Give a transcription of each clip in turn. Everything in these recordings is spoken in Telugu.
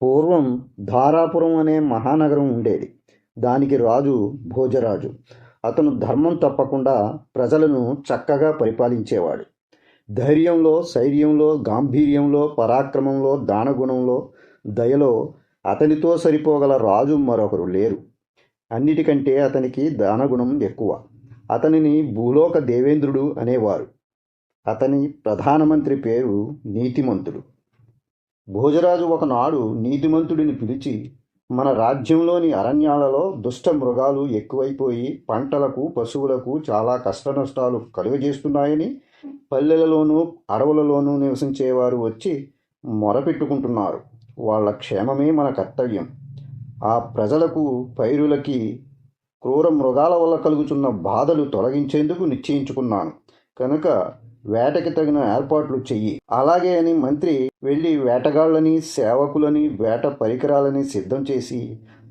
పూర్వం ధారాపురం అనే మహానగరం ఉండేది. దానికి రాజు భోజరాజు. అతను ధర్మం తప్పకుండా ప్రజలను చక్కగా పరిపాలించేవాడు. ధైర్యంలో, శౌర్యంలో, గాంభీర్యంలో, పరాక్రమంలో, దానగుణంలో, దయలో అతనితో సరిపోగల రాజు మరొకరు లేరు. అన్నిటికంటే అతనికి దానగుణం ఎక్కువ. అతనిని భూలోక దేవేంద్రుడు అనేవారు. అతని ప్రధానమంత్రి పేరు నీతిమంతుడు. భోజరాజు ఒకనాడు నీతిమంతుడిని పిలిచి, మన రాజ్యంలోని అరణ్యాలలో దుష్ట మృగాలు ఎక్కువైపోయి పంటలకు, పశువులకు చాలా కష్టనష్టాలు కలుగజేస్తున్నాయని పల్లెలలోనూ అడవులలోనూ నివసించేవారు వచ్చి మొరపెట్టుకుంటున్నారు. వాళ్ళ క్షేమమే మన కర్తవ్యం. ఆ ప్రజలకు, పైరులకి క్రూర మృగాల వల్ల కలుగుతున్న బాధలు తొలగించేందుకు నిశ్చయించుకున్నాను. కనుక వేటకి తగిన ఏర్పాట్లు చెయ్యి. అలాగే అని మంత్రి వెళ్ళి వేటగాళ్ళని, సేవకులని, వేట పరికరాలని సిద్ధం చేసి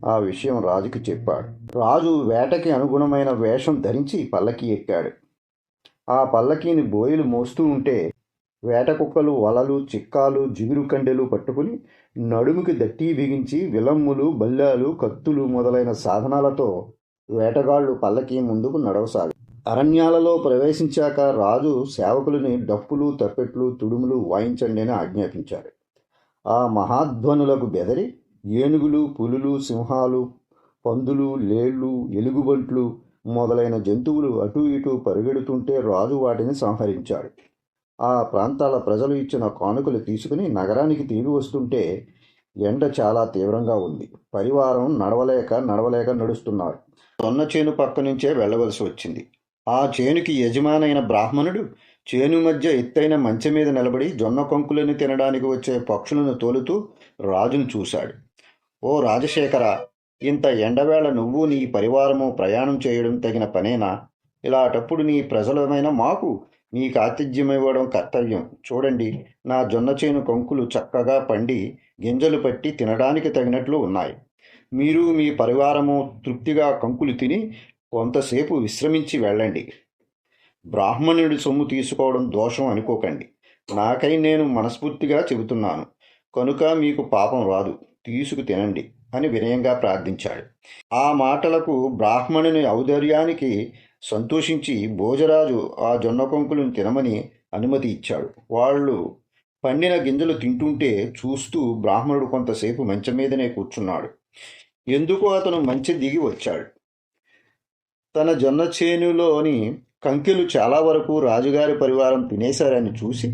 ఆ విషయం రాజుకి చెప్పాడు. రాజు వేటకి అనుగుణమైన వేషం ధరించి పల్లకి ఎక్కాడు. ఆ పల్లకీని బోయిలు మోస్తూ ఉంటే వేట కుక్కలు వలలు, చిక్కాలు, జిగురు కండెలు పట్టుకుని నడుముకి దట్టి బిగించి విలమ్ములు, బల్లాలు, కత్తులు మొదలైన సాధనాలతో వేటగాళ్లు పల్లకి ముందుకు నడవసాగారు. అరణ్యాలలో ప్రవేశించాక రాజు సేవకులని డప్పులు, తప్పెట్లు, తుడుములు వాయించండి అని ఆజ్ఞాపించాడు. ఆ మహాధ్వనులకు బెదరి ఏనుగులు, పులులు, సింహాలు, పందులు, లేళ్లు, ఎలుగుబంట్లు మొదలైన జంతువులు అటూ ఇటూ పరిగెడుతుంటే రాజు వాటిని సంహరించాడు. ఆ ప్రాంతాల ప్రజలు ఇచ్చిన కానుకలు తీసుకుని నగరానికి తిరిగి వస్తుంటే ఎండ చాలా తీవ్రంగా ఉంది. పరివారం నడవలేక నడుస్తున్నారు. జొన్న చేను పక్క నుంచే వెళ్ళవలసి వచ్చింది. ఆ చేనుకి యజమానైన బ్రాహ్మణుడు చేను మధ్య ఎత్తైన మంచె మీద నిలబడి జొన్న కొంకులను తినడానికి వచ్చే పక్షులను తోలుతూ రాజును చూశాడు. ఓ రాజశేఖర, ఇంత ఎండవేళ నువ్వు నీ పరివారము ప్రయాణం చేయడం తగిన పనేనా? ఇలాటప్పుడు నీ ప్రజలమైన మాకు మీకు ఆతిథ్యం ఇవ్వడం కర్తవ్యం. చూడండి, నా జొన్న చేను కొంకులు చక్కగా పండి గింజలు పట్టి తినడానికి తగినట్లు ఉన్నాయి. మీరు మీ పరివారము తృప్తిగా కంకులు తిని కొంతసేపు విశ్రమించి వెళ్ళండి. బ్రాహ్మణుడి సొమ్ము తీసుకోవడం దోషం అనుకోకండి. నాకై నేను మనస్ఫూర్తిగా చెబుతున్నాను కనుక మీకు పాపం రాదు, తీసుకు తినండి అని వినయంగా ప్రార్థించాడు. ఆ మాటలకు బ్రాహ్మణుని ఔదార్యానికి సంతోషించి భోజరాజు ఆ జొన్న కొంకులను తినమని అనుమతి ఇచ్చాడు. వాళ్ళు పండిన గింజలు తింటుంటే చూస్తూ బ్రాహ్మణుడు కొంతసేపు మంచం మీదనే కూర్చున్నాడు. ఎందుకు అతను మంచి దిగి వచ్చాడు. తన జొన్న చేనులోని కంకెలు చాలా వరకు రాజుగారి పరివారం తినేశారని చూసి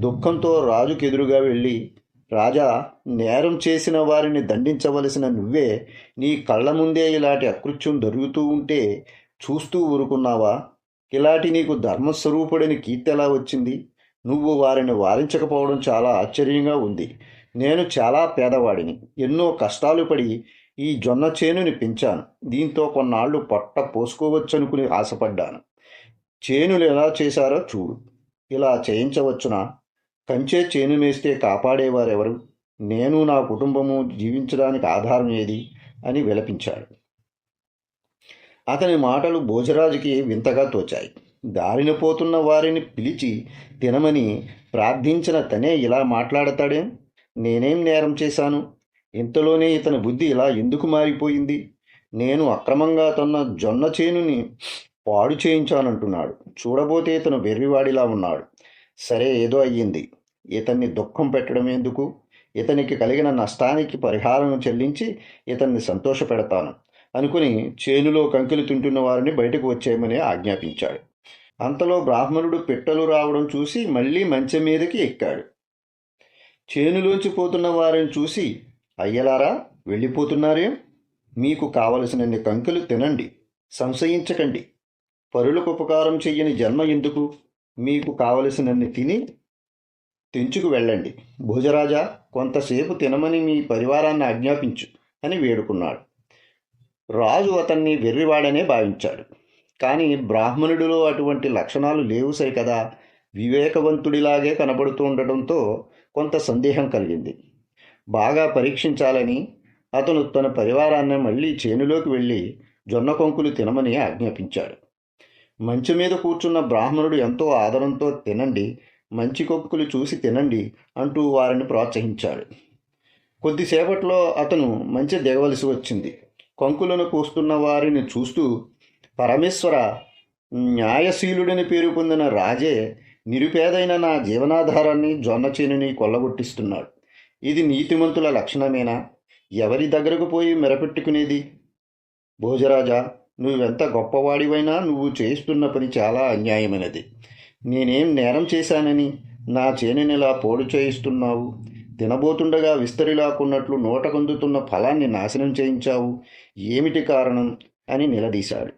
దుఃఖంతో రాజుకెదురుగా వెళ్ళి, రాజా, నేరం చేసిన వారిని దండించవలసిన నువ్వే నీ కళ్ళ ముందే ఇలాంటి అకృత్యం జరుగుతూ ఉంటే చూస్తూ ఊరుకున్నావా? ఇలాంటి నీకు ధర్మస్వరూపుడిని కీర్తి ఎలా వచ్చింది? నువ్వు వారిని వారించకపోవడం చాలా ఆశ్చర్యంగా ఉంది. నేను చాలా పేదవాడిని. ఎన్నో కష్టాలు పడి ఈ జొన్న చేనుని పెంచాను. దీంతో కొన్నాళ్ళు పొట్ట పోసుకోవచ్చనుకుని ఆశపడ్డాను. చేనులు ఎలా చేశారో చూడు. ఇలా చేయించవచ్చునా? కంచే చేను మేస్తే కాపాడేవారెవరు? నేను, నా కుటుంబము జీవించడానికి ఆధారం ఏది అని విలపించాడు. అతని మాటలు భోజరాజుకి వింతగా తోచాయి. దారిన పోతున్న వారిని పిలిచి తినమని ప్రార్థించిన తనే ఇలా మాట్లాడతాడేం? నేనేం నేరం చేశాను? ఇంతలోనే ఇతని బుద్ధి ఇలా ఎందుకు మారిపోయింది? నేను అక్రమంగా తన్న జొన్న చేనుని పాడు చేయించానంటున్నాడు. చూడబోతే ఇతను వెర్రివాడిలా ఉన్నాడు. సరే, ఏదో అయ్యింది. ఇతన్ని దుఃఖం పెట్టడం ఎందుకు? ఇతనికి కలిగిన నష్టానికి పరిహారం చెల్లించి ఇతన్ని సంతోషపెడతాను అనుకుని చేనులో కంకిలు తింటున్న వారిని బయటకు వచ్చేయమని ఆజ్ఞాపించాడు. అంతలో బ్రాహ్మణుడు పిట్టలు రావడం చూసి మళ్ళీ మంచె మీదకి ఎక్కాడు. చేనులోంచి పోతున్న వారిని చూసి, అయ్యలారా, వెళ్ళిపోతున్నారేం? మీకు కావలసినన్ని కంకులు తినండి, సంశయించకండి. పరులకు ఉపకారం చెయ్యని జన్మ ఎందుకు? మీకు కావలసినన్ని తిని తెంచుకు వెళ్ళండి. భోజరాజా, కొంతసేపు తినమని మీ పరివారాన్ని ఆజ్ఞాపించు అని వేడుకున్నాడు. రాజు అతన్ని వెర్రివాడనే భావించాడు. కానీ బ్రాహ్మణుడిలో అటువంటి లక్షణాలు లేవు సరికదా. వివేకవంతుడిలాగే కనబడుతూ ఉండటంతో కొంత సందేహం కలిగింది. బాగా పరీక్షించాలని అతను తన పరివారాన్ని మళ్ళీ చేనులోకి వెళ్ళి జొన్న కొంకులు తినమని ఆజ్ఞాపించాడు. మంచు మీద కూర్చున్న బ్రాహ్మణుడు ఎంతో ఆదరంతో, తినండి, మంచి కొంకులు చూసి తినండి అంటూ వారిని ప్రోత్సహించాడు. కొద్దిసేపట్లో అతను మంచి దిగవలసి వచ్చింది. కంకులను కూస్తున్న వారిని చూస్తూ, పరమేశ్వర, న్యాయశీలుడని పేరు పొందిన రాజే నిరుపేదైన నా జీవనాధారాన్ని జొన్న చేనుని కొల్లగొట్టిస్తున్నాడు. ఇది నీతిమంతుల లక్షణమేనా? ఎవరి దగ్గరకు పోయి మెరపెట్టుకునేది? భోజరాజా, నువ్వెంత గొప్పవాడివైనా నువ్వు చేస్తున్న పని చాలా అన్యాయమైనది. నేనేం నేరం చేశానని నా చేనునిలా పోడు చేయిస్తున్నావు? తినబోతుండగా విస్తరిలాకున్నట్లు నోటకందుతున్న ఫలాన్ని నాశనం చేయించావు. ఏమిటి కారణం అని నిలదీశాడు.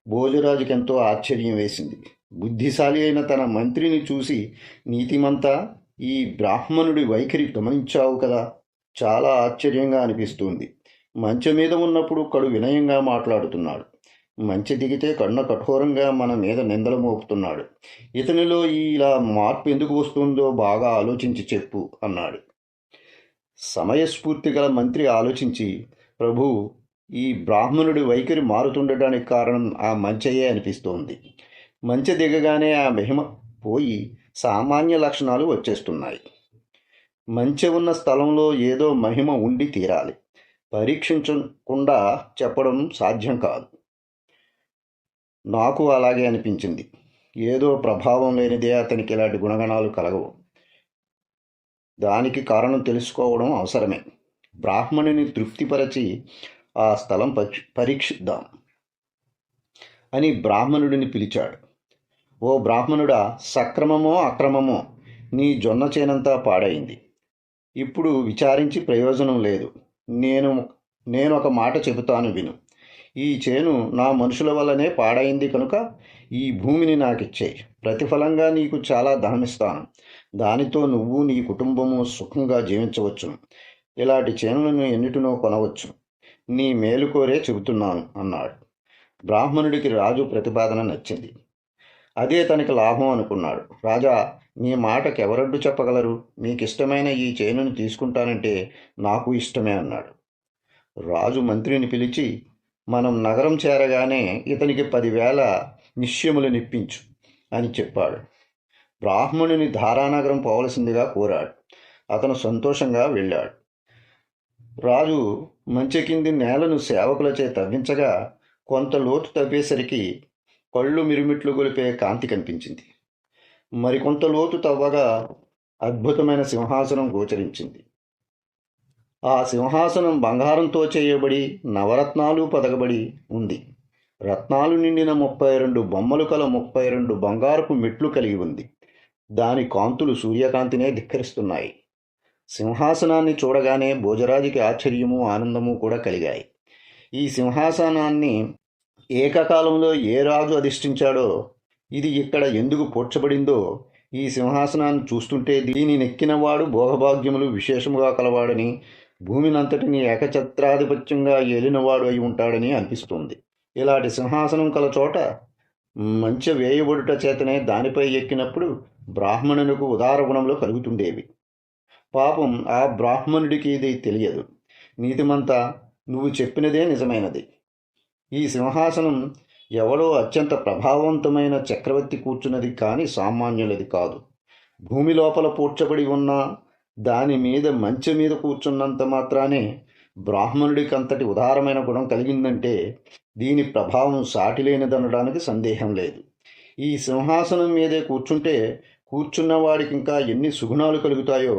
భోజరాజుకెంతో ఆశ్చర్యం వేసింది. బుద్ధిశాలి అయిన తన మంత్రిని చూసి, నీతిమంతా, ఈ బ్రాహ్మణుడి వైఖరి గమనించావు కదా? చాలా ఆశ్చర్యంగా అనిపిస్తుంది. మంచె మీద ఉన్నప్పుడు కడు వినయంగా మాట్లాడుతున్నాడు. మంచి దిగితే కన్న కఠోరంగా మన మీద నిందలు మోపుతున్నాడు. ఇతనిలో ఇలా మార్పు ఎందుకు వస్తుందో బాగా ఆలోచించి చెప్పు అన్నాడు. సమయస్ఫూర్తి గల మంత్రి ఆలోచించి, ప్రభు, ఈ బ్రాహ్మణుడి వైఖరి మారుతుండటానికి కారణం ఆ మంచయే అనిపిస్తోంది. మంచె దిగగానే ఆ మహిమ పోయి సామాన్య లక్షణాలు వచ్చేస్తున్నాయి. మంచె ఉన్న స్థలంలో ఏదో మహిమ ఉండి తీరాలి. పరీక్షించకుండా చెప్పడం సాధ్యం కాదు. నాకు అలాగే అనిపించింది. ఏదో ప్రభావం లేనిదే అతనికి ఇలాంటి గుణగణాలు కలగవు. దానికి కారణం తెలుసుకోవడం అవసరమే. బ్రాహ్మణుని తృప్తిపరచి ఆ స్థలం పరీక్షిద్దాం అని బ్రాహ్మణుడిని పిలిచాడు. ఓ బ్రాహ్మణుడా, సక్రమమో అక్రమమో నీ జొన్న చేనంతా పాడైంది. ఇప్పుడు విచారించి ప్రయోజనం లేదు. నేను ఒక మాట చెబుతాను విను. ఈ చేను నా మనుషుల వల్లనే పాడైంది కనుక ఈ భూమిని నాకిచ్చేయి. ప్రతిఫలంగా నీకు చాలా ధనమిస్తాను. దానితో నువ్వు నీ కుటుంబము సుఖంగా జీవించవచ్చును. ఇలాంటి చేనులను ఎన్నిటినో కొనవచ్చు. నీ మేలు కోరే చెబుతున్నాను అన్నాడు. బ్రాహ్మణుడికి రాజు ప్రతిపాదన నచ్చింది. అదే తనకి లాభం అనుకున్నాడు. రాజా, మీ మాటకి ఎవరడ్డు చెప్పగలరు? మీకిష్టమైన ఈ చేనును తీసుకుంటానంటే నాకు ఇష్టమే అన్నాడు. రాజు మంత్రిని పిలిచి, మనం నగరం చేరగానే ఇతనికి 10,000 నిశ్యములనిప్పించు అని చెప్పాడు. బ్రాహ్మణుని ధారానగరం పోవలసిందిగా కోరాడు. అతను సంతోషంగా వెళ్ళాడు. రాజు మంచె కింది నేలను సేవకులచే తవ్వించగా కొంత లోతు తవ్వేసరికి కళ్ళు మిరుమిట్లు గొలిపే కాంతి కనిపించింది. మరికొంత లోతు తవ్వగా అద్భుతమైన సింహాసనం గోచరించింది. ఆ సింహాసనం బంగారంతో చేయబడి నవరత్నాలు పదగబడి ఉంది. రత్నాలు నిండిన 32 బొమ్మలు కల 32 బంగారపు మెట్లు కలిగి ఉంది. దాని కాంతులు సూర్యకాంతినే ధిక్కరిస్తున్నాయి. సింహాసనాన్ని చూడగానే భోజరాజుకి ఆశ్చర్యము ఆనందము కూడా కలిగాయి. ఈ సింహాసనాన్ని ఏకకాలంలో ఏ రాజు అధిష్ఠించాడో, ఇది ఇక్కడ ఎందుకు పూడ్చబడిందో, ఈ సింహాసనాన్ని చూస్తుంటే దీని నెక్కినవాడు భోగభాగ్యములు విశేషముగా కలవాడని, భూమినంతటిని ఏకఛత్రాధిపత్యంగా ఏలినవాడు అయి ఉంటాడని అనిపిస్తుంది. ఇలాంటి సింహాసనం కల చోట మంచె వేయబడుట చేతనే దానిపై ఎక్కినప్పుడు బ్రాహ్మణునికి ఉదార గుణంలో కలుగుతుండేవి. పాపం ఆ బ్రాహ్మణుడికి ఇది తెలియదు. నీతిమంతా, నువ్వు చెప్పినదే నిజమైనది. ఈ సింహాసనం ఎవడో అత్యంత ప్రభావవంతమైన చక్రవర్తి కూర్చున్నది కానీ సామాన్యులది కాదు. భూమి లోపల పూడ్చబడి ఉన్న దాని మీద మంచె మీద కూర్చున్నంత మాత్రానే బ్రాహ్మణుడికి అంతటి ఉదారమైన గుణం కలిగిందంటే దీని ప్రభావం సాటిలేనిదనడానికి సందేహం లేదు. ఈ సింహాసనం మీదే కూర్చుంటే కూర్చున్నవాడికి ఇంకా ఎన్ని సుగుణాలు కలుగుతాయో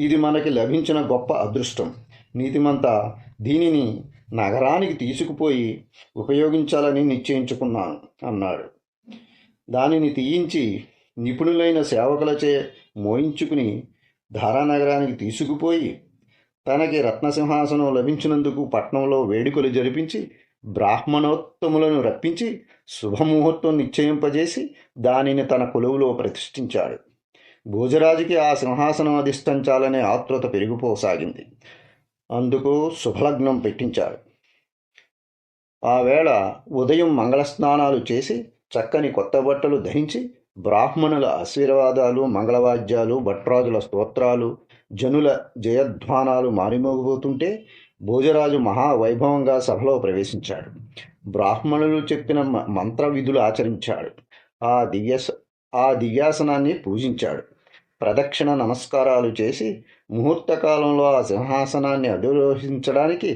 ఇది మనకి లభించిన గొప్ప అదృష్టం. నీతిమంతా, దీనిని నగరానికి తీసుకుపోయి ఉపయోగించాలని నిశ్చయించుకున్నాను అన్నాడు. దానిని తీయించి నిపుణులైన సేవకులచే మోయించుకుని ధారానగరానికి తీసుకుపోయి తనకి రత్నసింహాసనం లభించినందుకు పట్నంలో వేడుకలు జరిపించి బ్రాహ్మణోత్తములను రప్పించి శుభముహూర్తం నిశ్చయింపజేసి దానిని తన కొలువులో ప్రతిష్ఠించాడు. భోజరాజుకి ఆ సింహాసనం అధిష్ఠించాలనే ఆతృత పెరిగిపోసాగింది. అందుకు శుభలగ్నం పెట్టించాడు. ఆ వేళ ఉదయం మంగళస్నానాలు చేసి చక్కని కొత్త బట్టలు ధరించి బ్రాహ్మణుల ఆశీర్వాదాలు, మంగళవాద్యాలు, భట్రాజుల స్తోత్రాలు, జనుల జయధ్వానాలు మారిమోగిపోతుంటే భోజరాజు మహావైభవంగా సభలో ప్రవేశించాడు. బ్రాహ్మణులు చెప్పిన మంత్ర విధులు ఆచరించాడు. ఆ దివ్యాసనాన్ని పూజించాడు. ప్రదక్షిణ నమస్కారాలు చేసి ముహూర్తకాలంలో ఆ సింహాసనాన్ని అధిరోహించడానికి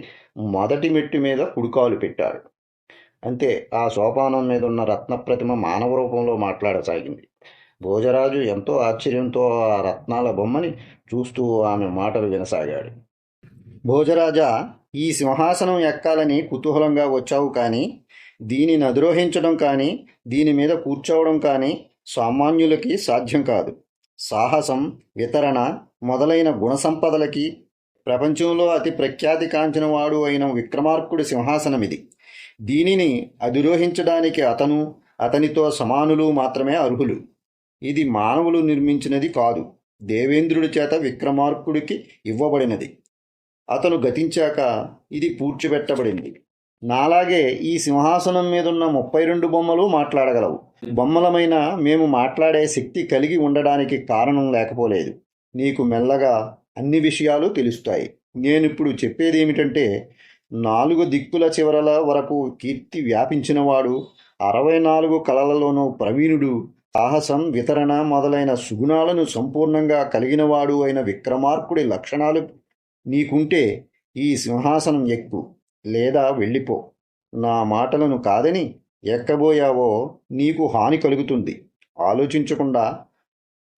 మొదటి మెట్టు మీద కుడికాలు పెట్టాడు. అంతే, ఆ సోపానం మీద ఉన్న రత్నప్రతిమ మానవ రూపంలో మాట్లాడసాగింది. భోజరాజు ఎంతో ఆశ్చర్యంతో ఆ రత్నాల బొమ్మని చూస్తూ ఆమె మాటలు వినసాగాడు. భోజరాజా, ఈ సింహాసనం ఎక్కాలని కుతూహలంగా వచ్చావు, కానీ దీనిని అధిరోహించడం కానీ దీని మీద కూర్చోవడం కానీ సామాన్యులకి సాధ్యం కాదు. సాహసం, వితరణ మొదలైన గుణసంపదలకి ప్రపంచంలో అతి ప్రఖ్యాతి కాంచినవాడు అయిన విక్రమార్కుడి సింహాసనం ఇది. దీనిని అధిరోహించడానికి అతను, అతనితో సమానులు మాత్రమే అర్హులు. ఇది మానవులు నిర్మించినది కాదు, దేవేంద్రుడి చేత విక్రమార్కుడికి ఇవ్వబడినది. అతను గతించాక ఇది పూడ్చిపెట్టబడింది. నాలాగే ఈ సింహాసనం మీదున్న 32 బొమ్మలు మాట్లాడగలవు. బొమ్మలమైన మేము మాట్లాడే శక్తి కలిగి ఉండడానికి కారణం లేకపోలేదు. నీకు మెల్లగా అన్ని విషయాలు తెలుస్తాయి. నేనిప్పుడు చెప్పేదేమిటంటే, 4 దిక్కుల చివరల వరకు కీర్తి వ్యాపించినవాడు, 64 కళలలోనూ ప్రవీణుడు, సాహసం, వితరణ మొదలైన సుగుణాలను సంపూర్ణంగా కలిగినవాడు అయిన విక్రమార్కుడి లక్షణాలు నీకుంటే ఈ సింహాసనం ఎక్కు, లేదా వెళ్ళిపో. నా మాటలను కాదని ఎక్కబోయావో నీకు హాని కలుగుతుంది. ఆలోచించకుండా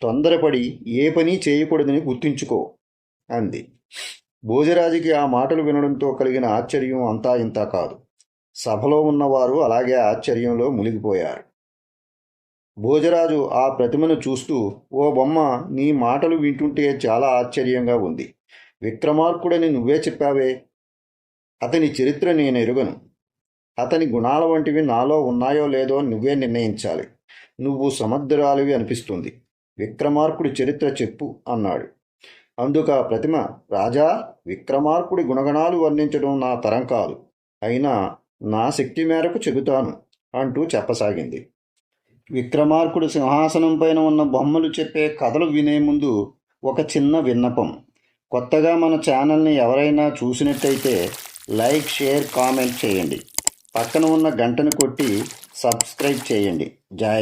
తొందరపడి ఏ పని చేయకూడదని గుర్తుంచుకో అంది. భోజరాజుకి ఆ మాటలు వినడంతో కలిగిన ఆశ్చర్యం అంతా ఇంతా కాదు. సభలో ఉన్నవారు అలాగే ఆశ్చర్యంలో మునిగిపోయారు. భోజరాజు ఆ ప్రతిమను చూస్తూ, ఓ బొమ్మ, నీ మాటలు వింటుంటే చాలా ఆశ్చర్యంగా ఉంది. విక్రమార్కుడని నువ్వే చెప్పావే. అతని చరిత్ర నేను ఎరుగను. అతని గుణాల వంటివి నాలో ఉన్నాయో లేదో నువ్వే నిర్ణయించాలి. నువ్వు సమర్థురాలివి అనిపిస్తుంది. విక్రమార్కుడి చరిత్ర చెప్పు అన్నాడు. అందుకు ఆ ప్రతిమ, రాజా, విక్రమార్కుడి గుణగణాలు వర్ణించడం నా తరం కాదు, అయినా నా శక్తి మేరకు చెబుతాను అంటూ చెప్పసాగింది. విక్రమార్కుడు సింహాసనం పైన ఉన్న బొమ్మలు చెప్పే కథలు వినే ముందు ఒక చిన్న విన్నపం. కొత్తగా మన ఛానల్ని ఎవరైనా చూసినట్టయితే లైక్, షేర్, కామెంట్ చేయండి. పక్కన ఉన్న గంటను కొట్టి సబ్స్క్రైబ్ చేయండి. జై